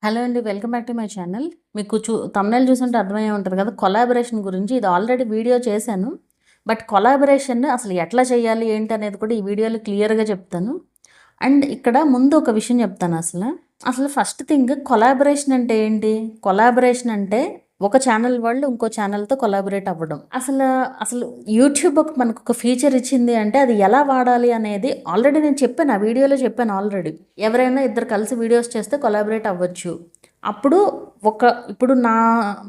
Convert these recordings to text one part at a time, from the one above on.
Hello అండి. Welcome back to my channel. మీకు thumbnail చూసుంటే అర్థమయ్యే ఉంటది కదా! కొలాబరేషన్ గురించి. ఇది ఆల్రెడీ వీడియో చేశాను. బట్ కొలాబరేషన్ అసలు ఎట్లా చేయాలి, ఏంటి అనేది కూడా ఈ వీడియోలో క్లియర్‌గా చెప్తాను. అండ్ ఇక్కడ ముందు ఒక విషయం చెప్తాను అసలు. అసలు ఫస్ట్ థింగ్ కొలాబరేషన్ అంటే ఏంటి? కొలాబరేషన్ అంటే ఒక ఛానల్ వాళ్ళు ఇంకో ఛానల్‌తో కొలాబరేట్ అవ్వడం. అసలు యూట్యూబ్ మనకొక ఫీచర్ ఇచ్చింది అంటే అది ఎలా వాడాలి అనేది ఆల్రెడీ నేను చెప్పాను. ఆ వీడియోలో చెప్పాను ఆల్రెడీ. ఎవరైనా ఇద్దరు కలిసి వీడియోస్ చేస్తే కొలాబరేట్ అవ్వచ్చు. అప్పుడు ఇప్పుడు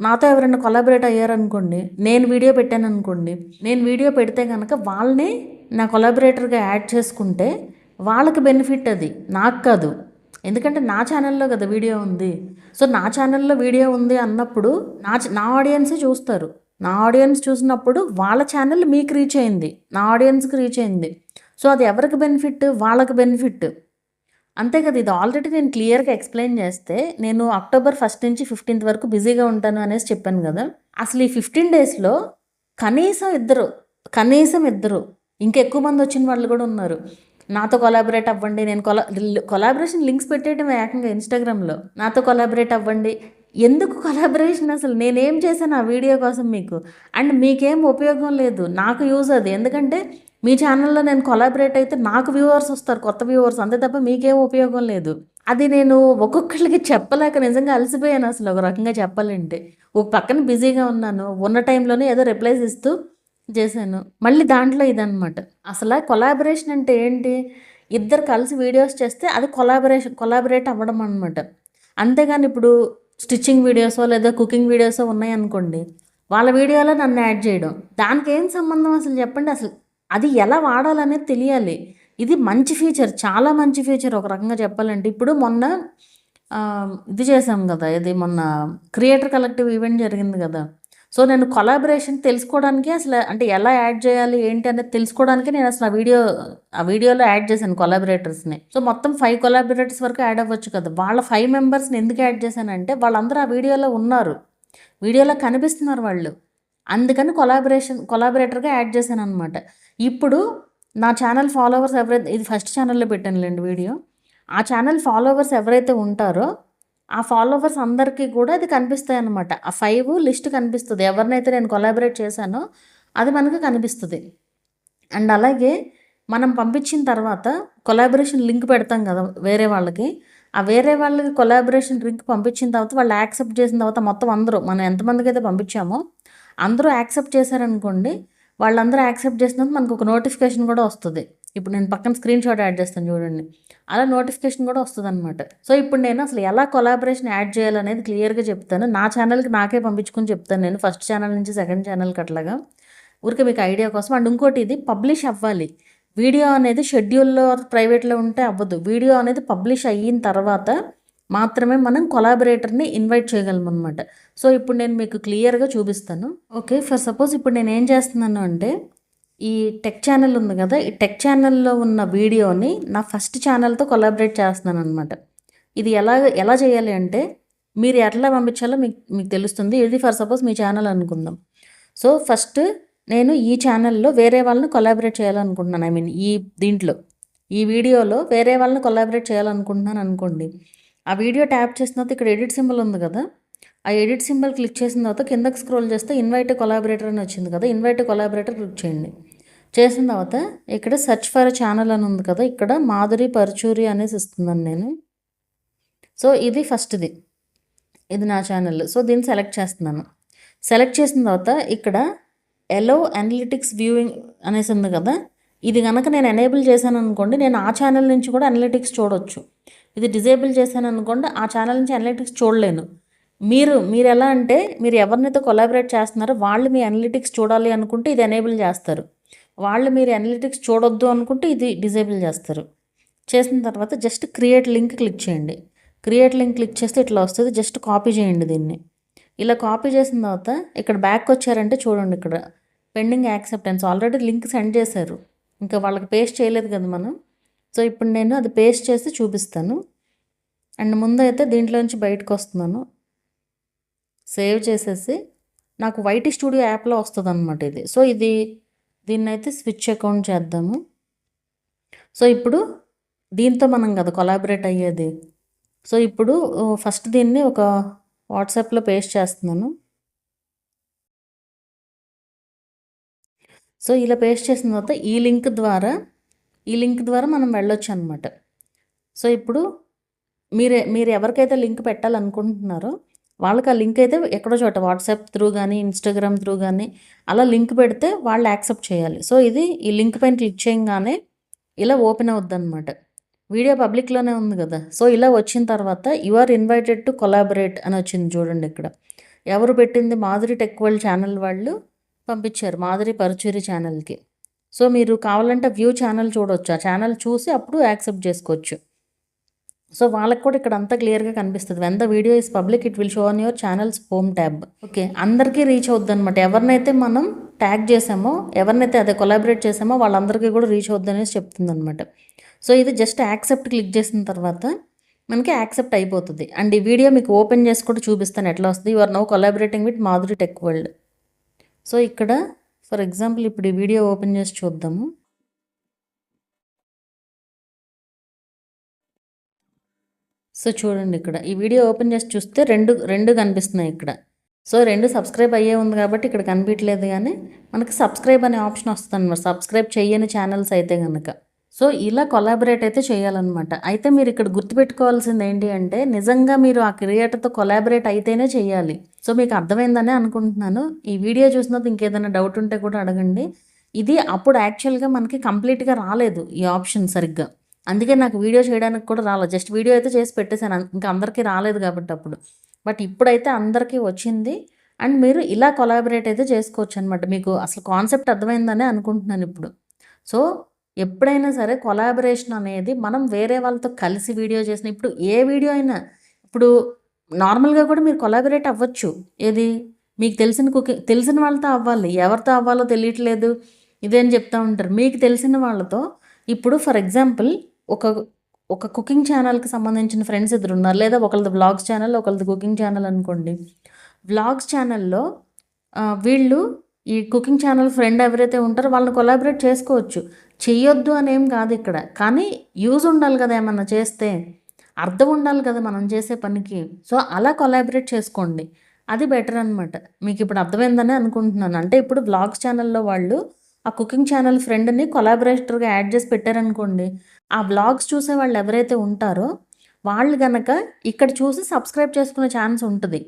నాతో ఎవరైనా కొలాబరేట్ అయ్యారనుకోండి, నేను వీడియో పెట్టాననుకోండి, నేను వీడియో పెడితే గనక వాళ్ళని నా కొలాబరేటర్‌గా యాడ్ చేసుకుంటే వాళ్ళకి బెనిఫిట్ అది. నాకు కాదు. ఎందుకంటే నా ఛానల్లో కదా వీడియో ఉంది. సో నా ఛానల్లో వీడియో ఉంది అన్నప్పుడు నా ఆడియన్సే చూస్తారు. నా ఆడియన్స్ చూసినప్పుడు వాళ్ళ ఛానల్ మీకు రీచ్ అయింది, నా ఆడియన్స్కి రీచ్ అయింది. సో అది ఎవరికి బెనిఫిట్? వాళ్ళకి బెనిఫిట్. అంతే కదా. ఇది ఆల్రెడీ నేను క్లియర్గా ఎక్స్ప్లెయిన్ చేస్తే, నేను అక్టోబర్ 1 నుంచి 15 వరకు బిజీగా ఉంటాను అనేసి చెప్పాను కదా. అసలు ఈ 15 డేస్లో కనీసం ఇద్దరు ఇంకెక్కువ మంది వచ్చిన వాళ్ళు కూడా ఉన్నారు. నాతో కొలాబరేట్ అవ్వండి, నేను కొలాబరేషన్ లింక్స్ పెట్టేయడం ఏకంగా ఇన్స్టాగ్రామ్లో. నాతో కొలాబరేట్ అవ్వండి. ఎందుకు కొలాబరేషన్? అసలు నేనేం చేశాను ఆ వీడియో కోసం మీకు? అండ్ మీకేం ఉపయోగం లేదు, నాకు యూజ్ అది. ఎందుకంటే మీ ఛానల్లో నేను కొలాబరేట్ అయితే నాకు వ్యూవర్స్ వస్తారు, కొత్త వ్యూవర్స్, అంతే తప్ప మీకేం ఉపయోగం లేదు. అది నేను ఒక్కొక్కరికి చెప్పలేక నిజంగా అలసిపోయాను అసలు, ఒక రకంగా చెప్పాలంటే. ఒక పక్కన బిజీగా ఉన్నాను, ఉన్న టైంలోనే ఏదో రిప్లైస్ ఇస్తూ చేశాను. మళ్ళీ దాంట్లో ఇదనమాట. అసలు కొలాబరేషన్ అంటే ఏంటి? ఇద్దరు కలిసి వీడియోస్ చేస్తే అది కొలాబరేట్ అవ్వడం అనమాట. అంతేగాని ఇప్పుడు స్టిచ్చింగ్ వీడియోసో లేదా కుకింగ్ వీడియోసో ఉన్నాయనుకోండి, వాళ్ళ వీడియోలో నన్ను యాడ్ చేయడం, దానికి ఏం సంబంధం అసలు చెప్పండి? అసలు అది ఎలా వాడాలనేది తెలియాలి. ఇది మంచి ఫీచర్, చాలా మంచి ఫీచర్ ఒక రకంగా చెప్పాలంటే. ఇప్పుడు మొన్న ఇది చేసాం కదా, ఇది మొన్న క్రియేటర్ కలెక్టివ్ ఈవెంట్ జరిగింది కదా. సో నేను కొలాబరేషన్ తెలుసుకోవడానికి అసలు అంటే ఎలా యాడ్ చేయాలి ఏంటి అనేది తెలుసుకోవడానికి నేను అసలు ఆ వీడియోలో యాడ్ చేశాను కొలాబరేటర్స్ని. సో మొత్తం 5 కొలాబరేటర్స్ వరకు యాడ్ అవ్వచ్చు కదా. వాళ్ళ 5 మెంబర్స్ని ఎందుకు యాడ్ చేశానంటే వాళ్ళందరూ ఆ వీడియోలో ఉన్నారు, వీడియోలో కనిపిస్తున్నారు వాళ్ళు. అందుకని కొలాబరేటర్గా యాడ్ చేశాను అనమాట. ఇప్పుడు నా ఛానల్ ఫాలోవర్స్ ఎవరైతే, ఇది ఫస్ట్ ఛానల్లో పెట్టానులేండి వీడియో, ఆ ఛానల్ ఫాలోవర్స్ ఎవరైతే ఉంటారో ఆ ఫాలోవర్స్ అందరికీ కూడా అది కనిపిస్తాయి అన్నమాట. ఆ 5 లిస్ట్ కనిపిస్తుంది, ఎవరినైతే నేను కొలాబరేట్ చేశానో అది మనకు కనిపిస్తుంది. అండ్ అలాగే మనం పంపించిన తర్వాత కొలాబరేషన్ లింక్ పెడతాం కదా వేరే వాళ్ళకి. ఆ వేరే వాళ్ళకి కొలాబరేషన్ లింక్ పంపించిన తర్వాత వాళ్ళు యాక్సెప్ట్ చేసిన తర్వాత మొత్తం అందరూ మనం ఎంతమందికి అయితే పంపించామో అందరూ యాక్సెప్ట్ చేశారనుకోండి, వాళ్ళందరూ యాక్సెప్ట్ చేసినందుకు మనకు ఒక నోటిఫికేషన్ కూడా వస్తుంది. ఇప్పుడు నేను పక్కన స్క్రీన్ షాట్ యాడ్ చేస్తాను చూడండి, అలా నోటిఫికేషన్ కూడా వస్తుంది అనమాట. సో ఇప్పుడు నేను అసలు ఎలా కొలాబరేషన్ యాడ్ చేయాలనేది క్లియర్గా చెప్తాను. నా ఛానల్కి నాకే పంపించుకొని చెప్తాను నేను, ఫస్ట్ ఛానల్ నుంచి సెకండ్ ఛానల్కి అట్లాగా, ఊరికే మీకు ఐడియా కోసం. అండ్ ఇంకోటి, ఇది పబ్లిష్ అవ్వాలి. వీడియో అనేది షెడ్యూల్లో ప్రైవేట్లో ఉంటే అవ్వదు. వీడియో అనేది పబ్లిష్ అయిన తర్వాత మాత్రమే మనం కొలాబరేటర్ని ఇన్వైట్ చేయగలం అనమాట. సో ఇప్పుడు నేను మీకు క్లియర్గా చూపిస్తాను. ఓకే, ఫర్ సపోజ్ ఇప్పుడు నేను ఏం చేస్తున్నాను అంటే, ఈ టెక్ ఛానల్ ఉంది కదా, ఈ టెక్ ఛానల్లో ఉన్న వీడియోని నా ఫస్ట్ ఛానల్తో కొలాబరేట్ చేస్తున్నాను అనమాట. ఇది ఎలా చేయాలి అంటే, మీరు ఎట్లా పంపించాలో మీకు తెలుస్తుంది. ఇది ఫర్ సపోజ్ మీ ఛానల్ అనుకుందాం. సో ఫస్ట్ నేను ఈ ఛానల్లో వేరే వాళ్ళని కొలాబరేట్ చేయాలనుకుంటున్నాను. ఈ వీడియోలో వేరే వాళ్ళని కొలాబరేట్ చేయాలనుకుంటున్నాను అనుకోండి. ఆ వీడియో ట్యాప్ చేసిన తర్వాత ఇక్కడ ఎడిట్ సింబల్ ఉంది కదా, ఆ ఎడిట్ సింబల్ క్లిక్ చేసిన తర్వాత కిందకి స్క్రోల్ చేస్తే ఇన్వైట్ కొలాబరేటర్ అని వచ్చింది కదా, ఇన్వైట్ కొలాబరేటర్ క్లిక్ చేయండి. చేసిన తర్వాత ఇక్కడ సెర్చ్ ఫర్ ఛానల్ అని ఉంది కదా, ఇక్కడ మాధురి పరుచూరి అనేసి ఇస్తున్నాను నేను. సో ఇది ఫస్ట్ది, ఇది నా ఛానల్. సో దీన్ని సెలెక్ట్ చేస్తున్నాను. సెలెక్ట్ చేసిన తర్వాత ఇక్కడ ఎలో అనలిటిక్స్ వ్యూయింగ్ అనేసి ఉంది కదా, ఇది కనుక నేను ఎనేబుల్ చేశాను అనుకోండి, నేను ఆ ఛానల్ నుంచి కూడా అనలిటిక్స్ చూడవచ్చు. ఇది డిజేబుల్ చేశాను అనుకోండి, ఆ ఛానల్ నుంచి అనలిటిక్స్ చూడలేను. మీరు ఎలా అంటే, మీరు ఎవరినైతే కొలాబరేట్ చేస్తున్నారో వాళ్ళు మీ అనలిటిక్స్ చూడాలి అనుకుంటే ఇది ఎనేబుల్ చేస్తారు, వాళ్ళు మీరు అనలిటిక్స్ చూడొద్దు అనుకుంటే ఇది డిజేబుల్ చేస్తారు. చేసిన తర్వాత జస్ట్ క్రియేట్ లింక్ క్లిక్ చేయండి. క్రియేట్ లింక్ క్లిక్ చేస్తే ఇట్లా వస్తుంది, జస్ట్ కాపీ చేయండి దీన్ని. ఇలా కాపీ చేసిన తర్వాత ఇక్కడ బ్యాక్ వచ్చారంటే చూడండి, ఇక్కడ pending acceptance, already link send చేశారు, ఇంకా వాళ్ళకి పేస్ట్ చేయలేదు కదా మనం. సో ఇప్పుడు నేను అది పేస్ట్ చేసి చూపిస్తాను. అండ్ ముందు అయితే దీంట్లోంచి బయటకు వస్తున్నాను, సేవ్ చేసేసి నాకు వైటీ స్టూడియో యాప్లో వస్తుంది అనమాట ఇది. సో దీన్నైతే స్విచ్ అకౌంట్ చేద్దాము. సో ఇప్పుడు దీంతో మనం కదా కొలాబరేట్ అయ్యేది. సో ఇప్పుడు ఫస్ట్ దీన్ని ఒక వాట్సాప్లో పేస్ట్ చేస్తున్నాను. సో ఇలా పేస్ట్ చేసిన తర్వాత ఈ లింక్ ద్వారా మనం వెళ్ళొచ్చు అనమాట. సో ఇప్పుడు మీరు ఎవరికైతే లింక్ పెట్టాలనుకుంటున్నారో వాళ్ళకి ఆ లింక్ అయితే ఎక్కడో చోట వాట్సాప్ త్రూ కానీ ఇన్స్టాగ్రామ్ త్రూ కానీ అలా లింక్ పెడితే వాళ్ళు యాక్సెప్ట్ చేయాలి. సో ఈ లింక్ పైన క్లిక్ చేయగానే ఇలా ఓపెన్ అవుద్ది అనమాట. వీడియో పబ్లిక్లోనే ఉంది కదా. సో ఇలా వచ్చిన తర్వాత you are invited to collaborate అని వచ్చింది చూడండి ఇక్కడ. ఎవరు పెట్టింది? మాధురి టెక్ వరల్డ్ ఛానల్ వాళ్ళు పంపించారు, మాధురి పరుచూరి ఛానల్కి. సో మీరు కావాలంటే వ్యూ ఛానల్ చూడవచ్చు, ఆ ఛానల్ చూసి అప్పుడు యాక్సెప్ట్ చేసుకోవచ్చు. సో వాళ్ళకి కూడా ఇక్కడ అంతా క్లియర్గా కనిపిస్తుంది. When the video is public it will show on your channels home tab. Okay, అందరికీ రీచ్ అవుద్ది అనమాట. ఎవరినైతే మనం ట్యాగ్ చేసామో, ఎవరినైతే అదే కొలాబరేట్ చేసామో వాళ్ళందరికీ కూడా రీచ్ అవుద్ది అనేసి చెప్తుంది అనమాట. సో ఇది జస్ట్ యాక్సెప్ట్ క్లిక్ చేసిన తర్వాత మనకి యాక్సెప్ట్ అయిపోతుంది. అండ్ ఈ వీడియో మీకు ఓపెన్ చేసి కూడా చూపిస్తాను ఎట్లా వస్తుంది. You are now collaborating with Madhuri tech world. So ఇక్కడ ఫర్ ఎగ్జాంపుల్ ఇప్పుడు ఈ వీడియో ఓపెన్ చేసి చూద్దాము. సో చూడండి ఇక్కడ ఈ వీడియో ఓపెన్ చేసి చూస్తే రెండు కనిపిస్తున్నాయి ఇక్కడ. సో 2 సబ్స్క్రైబ్ అయ్యే ఉంది కాబట్టి ఇక్కడ కనిపించలేదు, కానీ మనకి సబ్స్క్రైబ్ అనే ఆప్షన్ వస్తుంది అనమాట, సబ్స్క్రైబ్ చేయని ఛానల్స్ అయితే కనుక. సో ఇలా కొలాబరేట్ అయితే చేయాలన్నమాట. అయితే మీరు ఇక్కడ గుర్తుపెట్టుకోవాల్సింది ఏంటి అంటే, నిజంగా మీరు ఆ క్రియేటర్తో కొలాబరేట్ అయితేనే చేయాలి. సో మీకు అర్థమైందనే అనుకుంటున్నాను. ఈ వీడియో చూసినప్పుడు ఇంకేదైనా డౌట్ ఉంటే కూడా అడగండి. ఇది అప్పుడు యాక్చువల్గా మనకి కంప్లీట్గా రాలేదు ఈ ఆప్షన్ సరిగ్గా, అందుకే నాకు వీడియో చేయడానికి కూడా రాలేదు. జస్ట్ వీడియో అయితే చేసి పెట్టేశాను, ఇంకా అందరికీ రాలేదు కాబట్టి అప్పుడు. బట్ ఇప్పుడైతే అందరికీ వచ్చింది. అండ్ మీరు ఇలా కొలాబరేట్ అయితే చేసుకోవచ్చు అనమాట. మీకు అసలు కాన్సెప్ట్ అర్థమైందనే అనుకుంటున్నాను ఇప్పుడు. సో ఎప్పుడైనా సరే కొలాబరేషన్ అనేది మనం వేరే వాళ్ళతో కలిసి వీడియో చేసిన, ఇప్పుడు ఏ వీడియో అయినా ఇప్పుడు నార్మల్గా కూడా మీరు కొలాబరేట్ అవ్వచ్చు. ఏది మీకు తెలిసిన వాళ్ళతో అవ్వాలి, ఎవరితో అవ్వాలో తెలియట్లేదు ఇదేం చెప్తా ఉంటారు. మీకు తెలిసిన వాళ్ళతో ఇప్పుడు ఫర్ ఎగ్జాంపుల్ ఒక కుకింగ్ ఛానల్కి సంబంధించిన ఫ్రెండ్స్ ఇద్దరు ఉన్నారు, లేదా ఒకళ్ళది వ్లాగ్స్ ఛానల్ ఒకళ్ళది కుకింగ్ ఛానల్ అనుకోండి. వ్లాగ్స్ ఛానల్లో వీళ్ళు ఈ కుకింగ్ ఛానల్ ఫ్రెండ్ ఎవరైతే ఉంటారో వాళ్ళని కొలాబరేట్ చేసుకోవచ్చు, చెయ్యొద్దు అనేం కాదు ఇక్కడ. కానీ యూజ్ ఉండాలి కదా, ఏమన్నా చేస్తే అర్థం ఉండాలి కదా మనం చేసే పనికి. సో అలా కొలాబరేట్ చేసుకోండి, అది బెటర్ అనమాట. మీకు ఇప్పుడు అర్థమైందని అనుకుంటున్నాను. అంటే ఇప్పుడు వ్లాగ్స్ ఛానల్లో వాళ్ళు ఆ కుకింగ్ ఛానల్ ఫ్రెండ్ని కొలాబరేటర్గా యాడ్ చేసి పెట్టారనుకోండి, ఆ వ్లాగ్స్ చూసే వాళ్ళు ఎవరైతే ఉంటారో వాళ్ళు కనుక ఇక్కడ చూసి సబ్స్క్రైబ్ చేసుకునే ఛాన్స్ ఉంటుంది.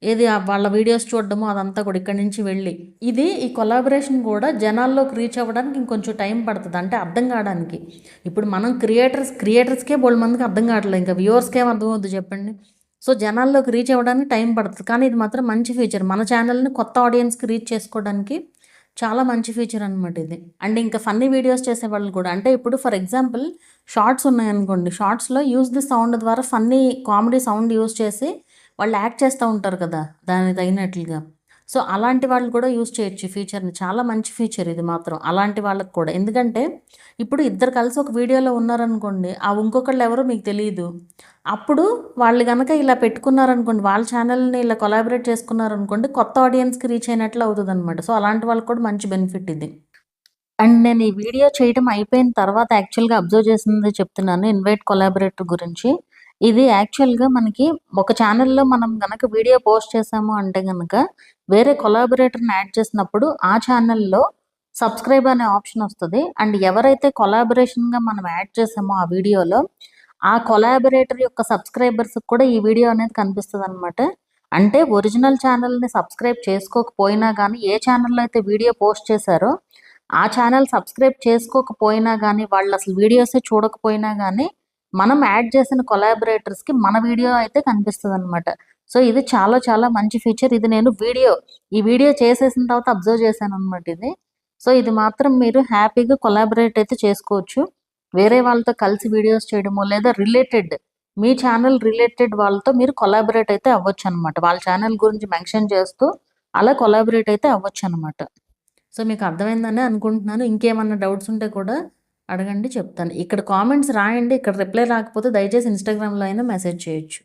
ఏది వాళ్ళ వీడియోస్ చూడడము అదంతా కూడా ఇక్కడ నుంచి వెళ్ళి ఈ కొలాబరేషన్ కూడా జనాల్లోకి రీచ్ అవ్వడానికి ఇంకొంచెం టైం పడుతుంది, అంటే అర్థం కావడానికి. ఇప్పుడు మనం క్రియేటర్స్కే బోల్డ్ మందికి అర్థం కావట్లేదు, ఇంకా వ్యూవర్స్కి ఏం అర్థం అవుతుంది చెప్పండి. సో జనాల్లోకి రీచ్ అవ్వడానికి టైం పడుతుంది. కానీ ఇది మాత్రం మంచి ఫీచర్, మన ఛానల్ని కొత్త ఆడియన్స్కి రీచ్ చేసుకోవడానికి చాలా మంచి ఫీచర్ అనమాట ఇది. అండ్ ఇంకా ఫన్నీ వీడియోస్ చేసేవాళ్ళు కూడా, అంటే ఇప్పుడు ఫర్ ఎగ్జాంపుల్ షార్ట్స్ ఉన్నాయనుకోండి, షార్ట్స్లో యూజ్ ది సౌండ్ ద్వారా ఫన్నీ కామెడీ సౌండ్ యూజ్ చేసి వాళ్ళు యాక్ట్ చేస్తూ ఉంటారు కదా దానికి తగినట్లుగా. సో అలాంటి వాళ్ళు కూడా యూజ్ చేయొచ్చు ఫీచర్ని, చాలా మంచి ఫీచర్ ఇది మాత్రం అలాంటి వాళ్ళకి కూడా. ఎందుకంటే ఇప్పుడు ఇద్దరు కలిసి ఒక వీడియోలో ఉన్నారనుకోండి, ఆ ఇంకొకళ్ళు ఎవరో మీకు తెలియదు, అప్పుడు వాళ్ళు కనుక ఇలా పెట్టుకున్నారనుకోండి, వాళ్ళ ఛానల్ని ఇలా కొలాబరేట్ చేసుకున్నారనుకోండి, కొత్త ఆడియన్స్కి రీచ్ అయినట్లు అవుతుంది అనమాట. సో అలాంటి వాళ్ళకి కూడా మంచి బెనిఫిట్ ఇది. అండ్ నేను ఈ వీడియో చేయడం అయిపోయిన తర్వాత యాక్చువల్గా అబ్జర్వ్ చేసింది చెప్తున్నాను, ఇన్వైట్ కొలాబరేటర్ గురించి. ఇది యాక్చువల్గా మనకి ఒక ఛానల్లో మనం కనుక వీడియో పోస్ట్ చేసాము అంటే కనుక వేరే కొలాబరేటర్ని యాడ్ చేసినప్పుడు ఆ ఛానల్లో సబ్స్క్రైబ్ అనే ఆప్షన్ వస్తుంది. అండ్ ఎవరైతే కొలాబరేషన్గా మనం యాడ్ చేసామో ఆ వీడియోలో ఆ కొలాబరేటర్ యొక్క సబ్స్క్రైబర్స్కి కూడా ఈ వీడియో అనేది కనిపిస్తుంది అనమాట. అంటే ఒరిజినల్ ఛానల్ని సబ్స్క్రైబ్ చేసుకోకపోయినా కానీ, ఏ ఛానల్లో అయితే వీడియో పోస్ట్ చేశారో ఆ ఛానల్ సబ్స్క్రైబ్ చేసుకోకపోయినా కానీ, వాళ్ళు అసలు వీడియోసే చూడకపోయినా కానీ, మనం యాడ్ చేసిన కొలాబరేటర్స్కి మన వీడియో అయితే కనిపిస్తుంది అనమాట. సో ఇది చాలా చాలా మంచి ఫీచర్. ఇది నేను ఈ వీడియో చేసేసిన తర్వాత అబ్జర్వ్ చేశాను అనమాట ఇది. సో ఇది మాత్రం మీరు హ్యాపీగా కొలాబరేట్ అయితే చేసుకోవచ్చు. వేరే వాళ్ళతో కలిసి వీడియోస్ చేయడము, లేదా మీ ఛానల్ రిలేటెడ్ వాళ్ళతో మీరు కొలాబరేట్ అయితే అవ్వచ్చు అనమాట. వాళ్ళ ఛానల్ గురించి మెన్షన్ చేస్తూ అలా కొలాబరేట్ అయితే అవ్వచ్చు అనమాట. సో మీకు అర్థమైందని అనుకుంటున్నాను. ఇంకేమన్నా డౌట్స్ ఉంటే కూడా అడగండి, చెప్తాను. ఇక్కడ కామెంట్స్ రాయండి, ఇక్కడ రిప్లై రాకపోతే దయచేసి ఇన్స్టాగ్రామ్లో అయినా మెసేజ్ చేయొచ్చు.